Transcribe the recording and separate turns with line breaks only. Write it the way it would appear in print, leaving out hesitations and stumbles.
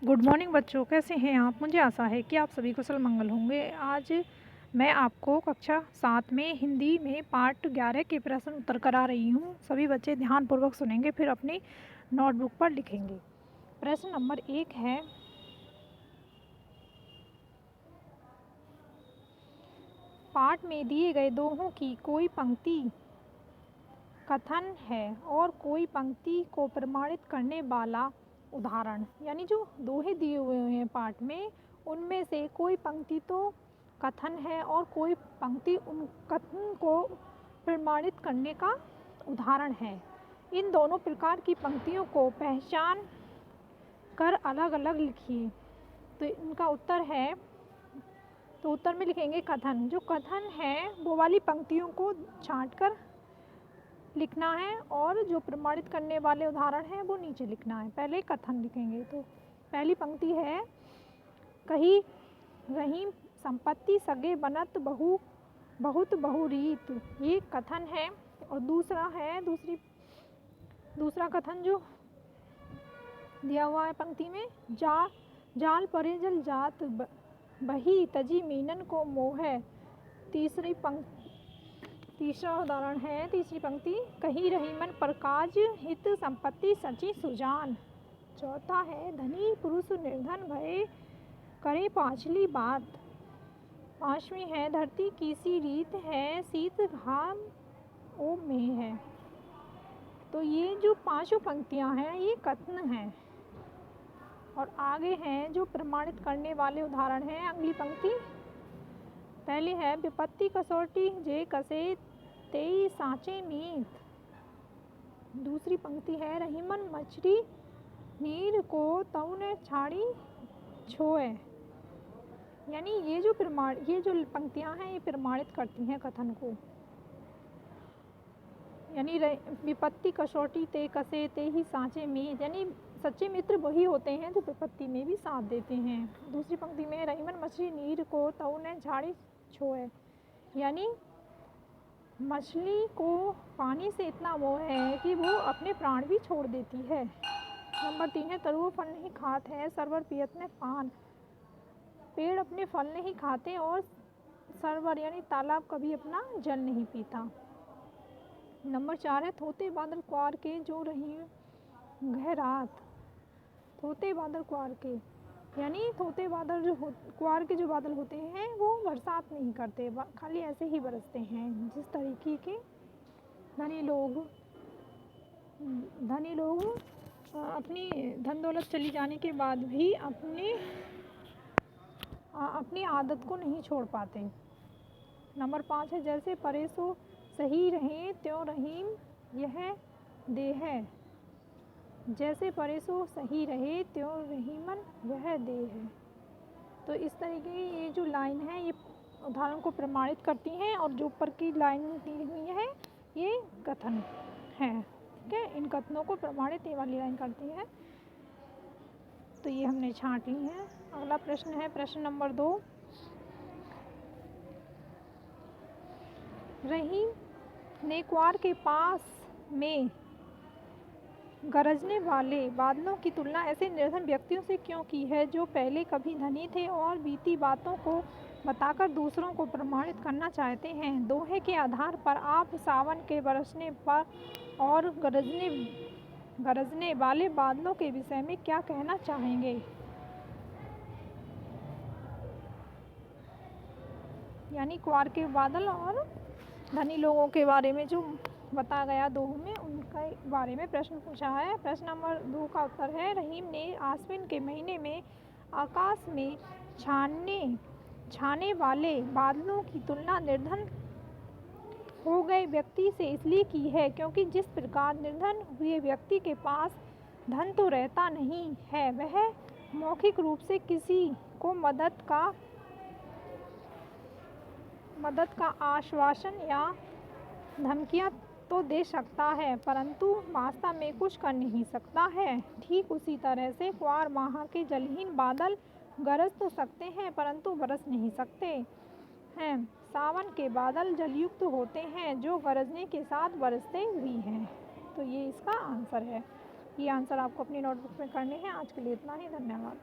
Good morning बच्चों, कैसे हैं आप। मुझे आशा है कि आप सभी कुशल मंगल होंगे। आज मैं आपको कक्षा 7 में हिंदी में पार्ट 11 के प्रश्न उत्तर करा रही हूँ। सभी बच्चे ध्यानपूर्वक सुनेंगे, फिर अपनी नोटबुक पर लिखेंगे। प्रश्न नंबर 1 है, पाठ में दिए गए दोहों की कोई पंक्ति कथन है और कोई पंक्ति को प्रमाणित करने वाला उदाहरण। यानी जो दोहे दिए हुए हैं पाठ में, उनमें से कोई पंक्ति तो कथन है और कोई पंक्ति उन कथन को प्रमाणित करने का उदाहरण है। इन दोनों प्रकार की पंक्तियों को पहचान कर अलग अलग लिखिए। तो इनका उत्तर है, तो उत्तर में लिखेंगे कथन। जो कथन है वो वाली पंक्तियों को छांट कर लिखना है और जो प्रमाणित करने वाले उदाहरण हैं वो नीचे लिखना है। पहले कथन लिखेंगे। तो पहली पंक्ति है, कही रहीम संपत्ति सगे बनत बहु बहुत बहुरीत। ये कथन है। और दूसरा है, दूसरा कथन जो दिया हुआ है पंक्ति में, जाल परे जल जात बही तजी मीनन को मोह। तीसरा उदाहरण है, तीसरी पंक्ति, कही रहीमन प्रकाज हित संपत्ति सची सुजान। चौथा है, धनी पुरुष निर्धन भय करे पांचली बात। पांचवी है, धरती की सी रीत है शीत घाम ओ में है। तो ये जो पांचों पंक्तियां हैं ये कथन हैं। और आगे हैं जो प्रमाणित करने वाले उदाहरण हैं। अगली पंक्ति पहली है, विपत्ति कसौटी जे कसे तेई सांचे मीत। दूसरी पंक्ति है, रहीमन मछली नीर को तौने छाड़ी छोए। यानी ये जो पंक्तियां हैं ये प्रमाणित करती हैं कथन को। यानी विपत्ति कसौटी ते कसे ते ही सांचे मीत, यानी सच्चे मित्र वही होते हैं जो विपत्ति में भी साथ देते हैं। दूसरी पंक्ति में, रहीमन मछली नीर को तौने छाड़ी छोए, यानी मछली को पानी से इतना मोह है कि वो अपने प्राण भी छोड़ देती है। नंबर 3 है, तरुआ फल नहीं खात है सरवर पियत में पान। पेड़ अपने फल नहीं खाते और सरवर यानी तालाब कभी अपना जल नहीं पीता। नंबर 4 है, थोते बादल क्वार के जो रही गहरात। थोते बादल क्वार के, यानी थोते बादल जो क्वार के जो बादल होते हैं वो बरसात नहीं करते, खाली ऐसे ही बरसते हैं। जिस तरीके के धनी लोग अपनी धन दौलत चली जाने के बाद भी अपनी आदत को नहीं छोड़ पाते। नंबर 5 है, जैसे परेसो सही रहे त्यों रहीम यह देह। जैसे परेसो सही रहे त्यों रहीमन यह देह है। तो इस तरीके की ये जो लाइन है ये उदाहरण को प्रमाणित करती हैं और जो ऊपर की लाइन दी हुई है ये कथन है। ठीक है, इन कथनों को प्रमाणित ये वाली लाइन करती है। तो ये हमने छांट ली है। अगला प्रश्न है, प्रश्न नंबर 2, रहीम ने क्वार के पास में गरजने वाले बादलों की तुलना ऐसे निर्धन व्यक्तियों से क्यों की है जो पहले कभी धनी थे और बीती बातों को बताकर दूसरों को प्रमाणित करना चाहते हैं। दोहे के आधार पर आप सावन के बरसने पर और गरजने वाले बादलों के विषय में क्या कहना चाहेंगे। यानी क्वार के बादल और धनी लोगों के बारे में जो बताया गया दोहों में, उनके बारे में प्रश्न पूछा है। प्रश्न नंबर 2 का उत्तर है, रहीम ने आश्विन के महीने में आकाश में छाने वाले बादलों की तुलना निर्धन हो गए व्यक्ति से इसलिए की है क्योंकि जिस प्रकार निर्धन हुए व्यक्ति के पास धन तो रहता नहीं है, वह मौखिक रूप से किसी को मदद का आश्वासन या धमकियां तो दे सकता है परंतु वास्तव में कुछ कर नहीं सकता है। ठीक उसी तरह से क्वार माह के जलहीन बादल गरज तो सकते हैं परंतु बरस नहीं सकते हैं। सावन के बादल जलयुक्त होते हैं जो गरजने के साथ बरसते भी हैं। तो ये इसका आंसर है। ये आंसर आपको अपनी नोटबुक में करने हैं। आज के लिए इतना ही, धन्यवाद।